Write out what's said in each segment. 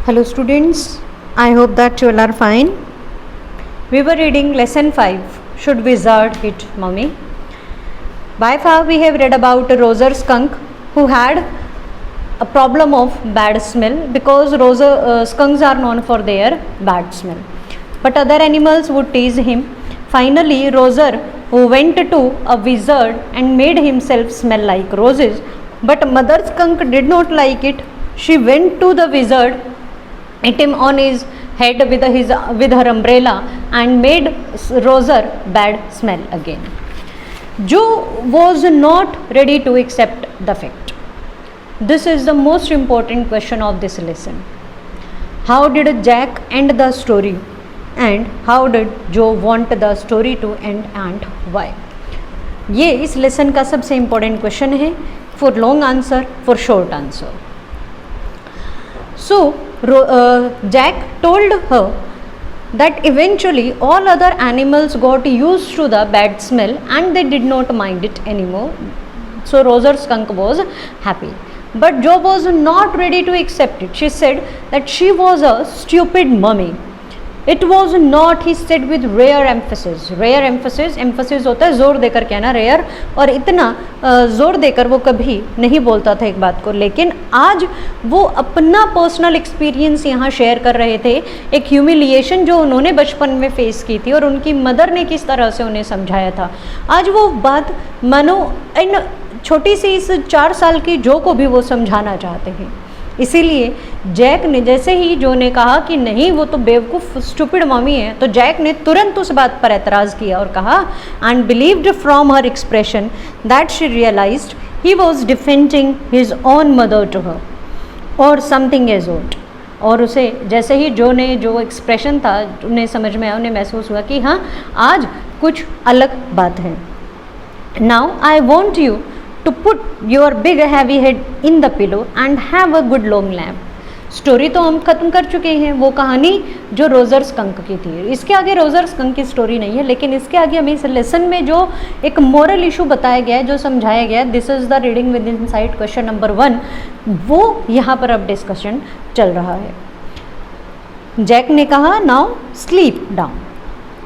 Hello students, I hope that you all are fine. We were reading lesson 5, Should Wizard Hit Mummy? By far we have read about a Roser skunk who had a problem of bad smell because skunks are known for their bad smell. But other animals would tease him. Finally, Roser went to a wizard and made himself smell like roses. But mother skunk did not like it. She went to the wizard, hit him on his head with her umbrella and made Roser bad smell again. Joe was not ready to accept the fact. This is the most important question of this lesson. How did Jack end the story and how did Joe want the story to end and why? ये इस lesson का सबसे important question है. For long answer, for short answer. So Jack told her that eventually all other animals got used to the bad smell and they did not mind it anymore. So Roser skunk was happy. But Joe was not ready to accept it. She said that she was a stupid mummy. It was not, he said with rare emphasis. Rare emphasis होता है जोर देकर कहना, rare, और इतना जोर देकर वो कभी नहीं बोलता था एक बात को. लेकिन आज वो अपना पर्सनल एक्सपीरियंस यहाँ शेयर कर रहे थे. एक ह्यूमिलिएशन जो उन्होंने बचपन में फेस की थी और उनकी मदर ने किस तरह से उन्हें समझाया था. आज वो बात मानो इन छोटी सी इस 4 साल की जो को भी वो समझाना चाहते हैं. इसीलिए जैक ने, जैसे ही जो ने कहा कि नहीं वो तो बेवकूफ़ स्टूपिड मम्मी है, तो जैक ने तुरंत उस बात पर एतराज़ किया और कहा and believed from her expression that she realised he was defending his own mother to her और समथिंग इज ओट. और उसे जैसे ही जो ने जो एक्सप्रेशन था उन्हें समझ में आया, उन्हें महसूस हुआ कि हाँ आज कुछ अलग बात है. Now I want you to put your big heavy head in the pillow and have a good long nap. Story तो हम ख़त्म कर चुके हैं, वो कहानी जो रोजर स्कंक की थी. इसके आगे रोजर स्कंक की स्टोरी नहीं है, लेकिन इसके आगे हमें इस लेसन में जो एक मोरल इशू बताया गया है, जो समझाया गया है, this is the reading with insight question number 1, वो यहाँ पर अब डिस्कशन चल रहा है. जैक ने कहा now sleep down,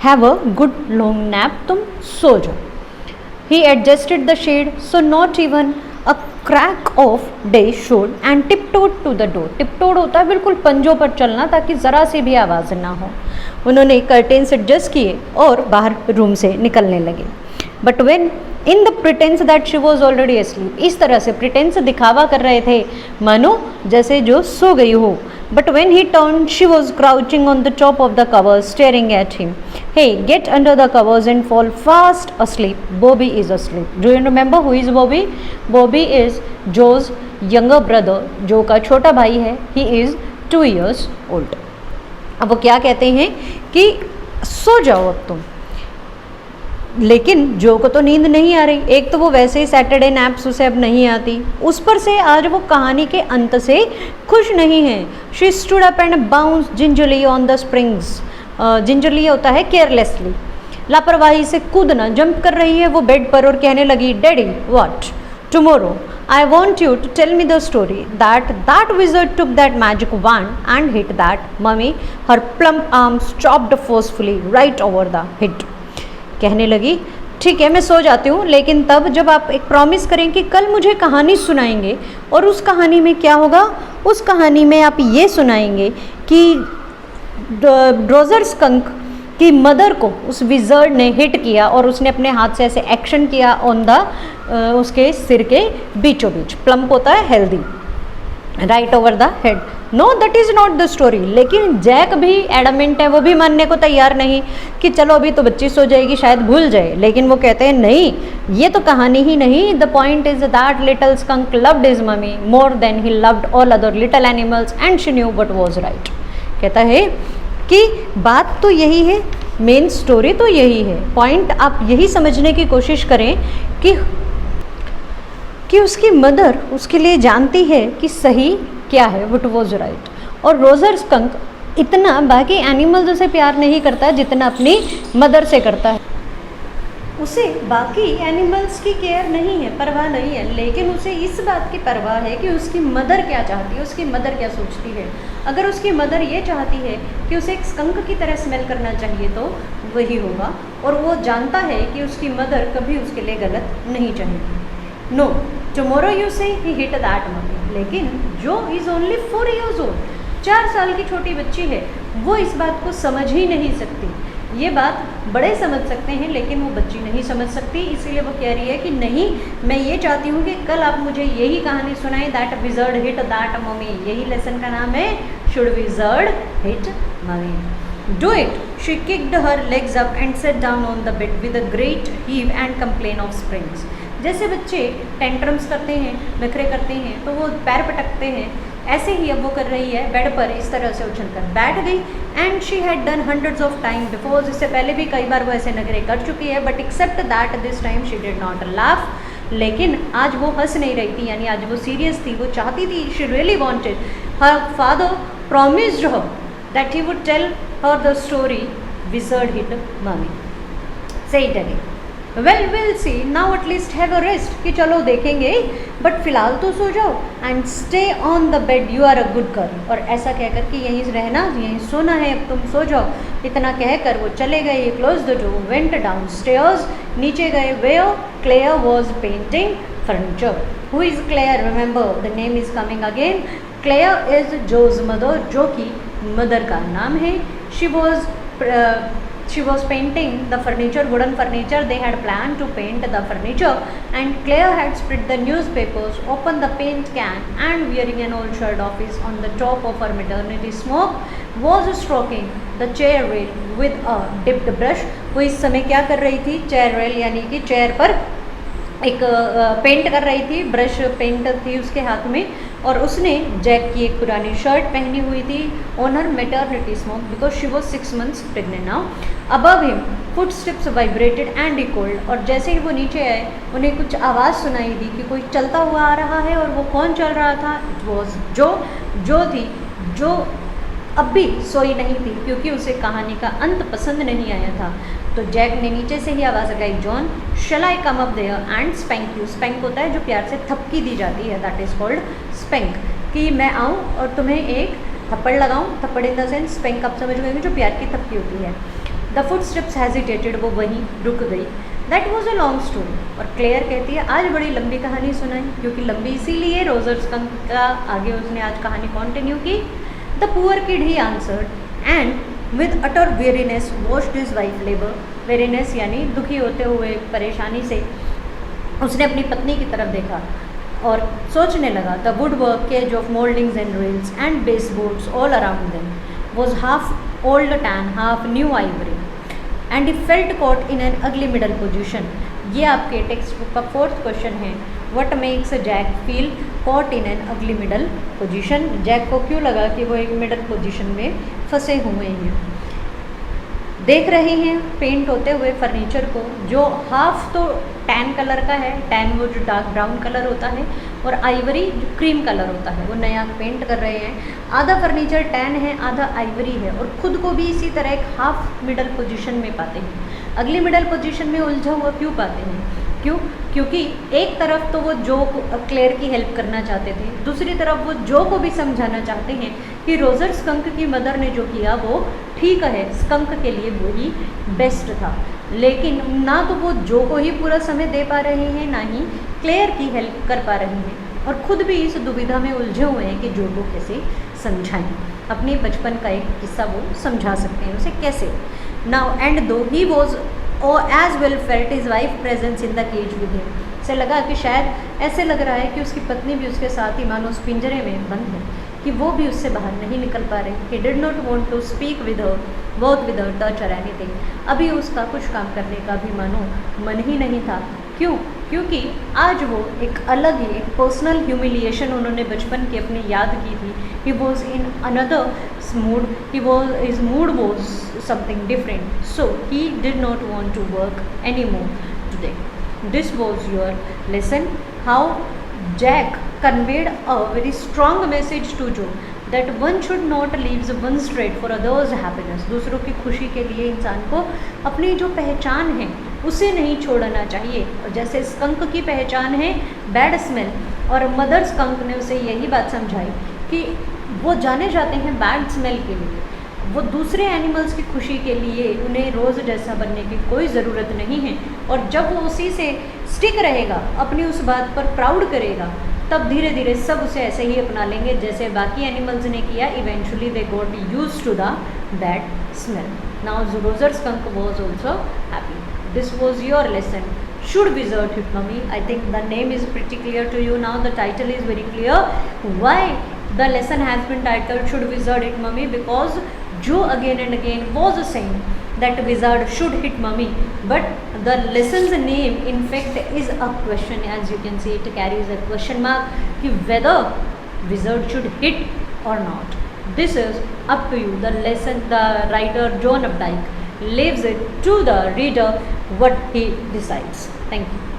have a good long nap, तुम सो जाओ. He adjusted the shade so not even a crack of day showed and tiptoed to the door. Tiptoed होता है बिल्कुल पंजों पर चलना ताकि ज़रा सी भी आवाज़ ना हो. उन्होंने कर्टेन्स एडजस्ट किए और बाहर रूम से निकलने लगे. But when in the pretence that she was already asleep, इस तरह से प्रिटेंस दिखावा कर रहे थे मानो जैसे जो सो गई हो. But when he turned, she was crouching on the top of the covers, staring at him. Hey, get under the covers and fall fast asleep. Bobby is asleep. Do you remember who is Bobby? Bobby is Joe's younger brother. Joe का छोटा भाई है. He is 2 years old. अब वो क्या कहते हैं कि सो जाओ अब तुम. लेकिन जो को तो नींद नहीं आ रही. एक तो वो वैसे ही सैटरडे नैप्स उसे अब नहीं आती, उस पर से आज वो कहानी के अंत से खुश नहीं है. She stood up and bounce gingerly on the springs. Gingerly होता है केयरलेसली, लापरवाही से कूदना. जंप कर रही है वो बेड पर और कहने लगी daddy what tomorrow I want you to tell me the story that wizard took that magic wand and hit that mummy. Her plump arms chopped forcefully right over the head. कहने लगी ठीक है मैं सो जाती हूँ, लेकिन तब जब आप एक प्रॉमिस करें कि कल मुझे कहानी सुनाएंगे और उस कहानी में क्या होगा, उस कहानी में आप ये सुनाएंगे कि रोजर स्कंक की मदर को उस विज़र्ड ने हिट किया और उसने अपने हाथ से ऐसे एक्शन किया ऑन द उसके सिर के बीचों बीच. प्लम्प होता है healthy, right over the head. Know that is not the story. लेकिन जैक भी एडमेंट है, वो भी मानने को तैयार नहीं कि चलो अभी तो बच्ची सो जाएगी शायद भूल जाए. लेकिन वो कहते हैं नहीं ये तो कहानी ही नहीं. The point is that little skunk loved his mummy more than he loved all other little animals and she knew what was right. कहता है कि बात तो यही है, मेन स्टोरी तो यही है. पॉइंट आप यही समझने की कोशिश करें कि उसकी मदर उसके लिए जानती है कि सही क्या है, व्हाट वाज राइट. और रोजर स्कंक इतना बाकी एनिमल्स से प्यार नहीं करता जितना अपनी मदर से करता है. उसे बाकी एनिमल्स की केयर नहीं है, परवाह नहीं है, लेकिन उसे इस बात की परवाह है कि उसकी मदर क्या चाहती है, उसकी मदर क्या सोचती है. अगर उसकी मदर ये चाहती है कि उसे एक स्कंक की तरह स्मेल करना चाहिए तो वही होगा, और वो जानता है कि उसकी मदर कभी उसके लिए गलत नहीं चाहेगी। नो टुमारो यू से ही हिट दैट मम्मी, लेकिन जो इज़ ओनली 4 years old, 4 साल की छोटी बच्ची है, वो इस बात को समझ ही नहीं सकती। ये बात बड़े समझ सकते हैं लेकिन वो बच्ची नहीं समझ सकती, इसीलिए वो कह रही है कि नहीं, मैं ये चाहती हूँ कि कल आप मुझे यही कहानी सुनाएं, that wizard hit that mummy. यही लेसन का नाम है, should wizard hit mummy. Do it. She kicked her legs up and set down on the bed with a great heave and complain of springs. जैसे बच्चे tantrums करते हैं, नखरे करते हैं, तो वो पैर पटकते हैं, ऐसे ही अब वो कर रही है, बेड पर इस तरह से उछलकर बैठ गई। And she had done hundreds of time before, इससे पहले भी कई बार वो ऐसे नखरे कर चुकी है, but except that this time she did not laugh. लेकिन आज वो हंस नहीं रही थी, यानी आज वो सीरियस थी, वो चाहती थी, she really wanted. Her father promised her that he would tell her the story wizard hit mummy. Say it again. Well will see now at least have a rest, कि चलो देखेंगे बट फिलहाल तो सो जाओ। And stay on the bed, you are a good girl, और ऐसा कहकर कि यहीं रहना, यहीं सोना है, अब तुम सो जाओ। इतना कहकर वो चले गए। Close the door, went downstairs, नीचे गए। Where Claire was painting furniture. Who is Claire? Remember the name is coming again. Claire is Joe's mother, जो कि मदर का नाम है। She was painting the furniture, wooden furniture. They had planned to paint the furniture, and Claire had spread the newspapers, opened the paint can, and wearing an old shirt of his on the top of her maternity smock, was stroking the chair rail with a dipped brush. वो इस समय क्या कर रही थी? Chair rail यानी कि chair पर एक पेंट कर रही थी, ब्रश पेंट थी उसके हाथ में, और उसने जैक की एक पुरानी शर्ट पहनी हुई थी on her maternity smoke because she was 6 months pregnant now. Above him foot steps vibrated and recalled, और जैसे ही वो नीचे आए उन्हें कुछ आवाज़ सुनाई दी कि कोई चलता हुआ आ रहा है, और वो कौन चल रहा था? इट वॉज जो थी, जो अब भी सोई नहीं थी क्योंकि उसे कहानी का अंत पसंद नहीं आया था। तो जैक ने नीचे से ही आवाज़ लगाई, John shall I come up there and spank you. Spank होता है जो प्यार से थपकी दी जाती है, दैट इज़ कॉल्ड स्पैंक, कि मैं आऊँ और तुम्हें एक थप्पड़ लगाऊँ। थप्पड़ इन द सेंस स्पैंक आप समझ गए जो प्यार की थपकी होती है। द फुट स्टेप्स हेजिटेटेड, वो वहीं रुक गई। That was a long story, और क्लेयर कहती है आज बड़ी लंबी कहानी सुनाई, क्योंकि लंबी इसीलिए रोजर स्कंक का आगे उसने आज कहानी कॉन्टिन्यू की। The poor kid he answered and with utter weariness washed his wife labour. Weariness यानी दुखी होते हुए, परेशानी से उसने अपनी पत्नी की तरफ देखा और सोचने लगा। The woodwork cage of mouldings and rails and baseboards all around them was half old tan half new ivory and he felt caught in an ugly middle position. ये आपके टेक्स्ट बुक का 4th question है। What makes Jack feel caught in an ugly middle position? Jack को क्यों लगा कि वो एक मिडल पोजिशन में फंसे हुए हैं? देख रहे हैं पेंट होते हुए फर्नीचर को, जो हाफ तो टैन कलर का है, टैन वो जो डार्क ब्राउन कलर होता है, और आइवरी जो क्रीम कलर होता है, वो नया पेंट कर रहे हैं। आधा फर्नीचर टैन है, आधा आइवरी है, और खुद को भी इसी तरह एक हाफ मिडल पोजीशन में पाते हैं। अगली मिडल पोजीशन में उलझा हुआ क्यों पाते हैं? क्योंकि एक तरफ तो वो जो क्लेयर की हेल्प करना चाहते थे, दूसरी तरफ वो जो को भी समझाना चाहते हैं कि रोजर स्कंक की मदर ने जो किया वो ठीक है, स्कंक के लिए वही बेस्ट था। लेकिन ना तो वो जो को ही पूरा समय दे पा रहे हैं, ना ही क्लेयर की हेल्प कर पा रहे हैं, और खुद भी इस दुविधा में उलझे हुए हैं कि जो को कैसे समझाएं। अपने बचपन का एक किस्सा वो समझा सकते हैं उसे कैसे। Now and though he was as well felt his wife presence in the cage with him. से लगा कि शायद ऐसे लग रहा है कि उसकी पत्नी भी उसके साथ ही मानो उस पिंजरे में बंद है, कि वो भी उससे बाहर नहीं निकल पा रहे। He did not want to speak with her, work with her, touch or anything. अभी उसका कुछ काम करने का भी मानो मन ही नहीं था। क्यों? क्योंकि आज वो एक अलग ही एक पर्सनल ह्यूमिलिएशन उन्होंने बचपन की अपनी याद की थी। He was in another mood, his mood was something different, so he did not want to work anymore today. This was your lesson, how Jack conveyed a very strong message to Joe that one should not leave one's trait for others' happiness. दूसरों की खुशी के लिए इंसान को अपनी जो पहचान है उसे नहीं छोड़ना चाहिए। और जैसे स्कंक की पहचान है बैड स्मेल, और मदर स्कंक ने उसे यही बात समझाई कि वो जाने जाते हैं बैड स्मेल के लिए, वो दूसरे एनिमल्स की खुशी के लिए, उन्हें रोज़ जैसा बनने की कोई ज़रूरत नहीं है। और जब वो उसी से स्टिक रहेगा, अपनी उस बात पर प्राउड करेगा, तब धीरे धीरे सब उसे ऐसे ही अपना लेंगे जैसे बाकी एनिमल्स ने किया। Eventually they got used to the bad smell. Now Roger skunk was also happy. This was your lesson. Should wizard hit mummy? I think the name is pretty clear to you now. The title is very clear. Why the lesson has been titled Should Wizard Hit Mummy? Because Joe again and again was saying that wizard should hit mummy, but the lesson's name in fact is a question. As you can see, it carries a question mark ki whether wizard should hit or not. This is up to you. The lesson, the writer John Updike leaves it to the reader what he decides. Thank you.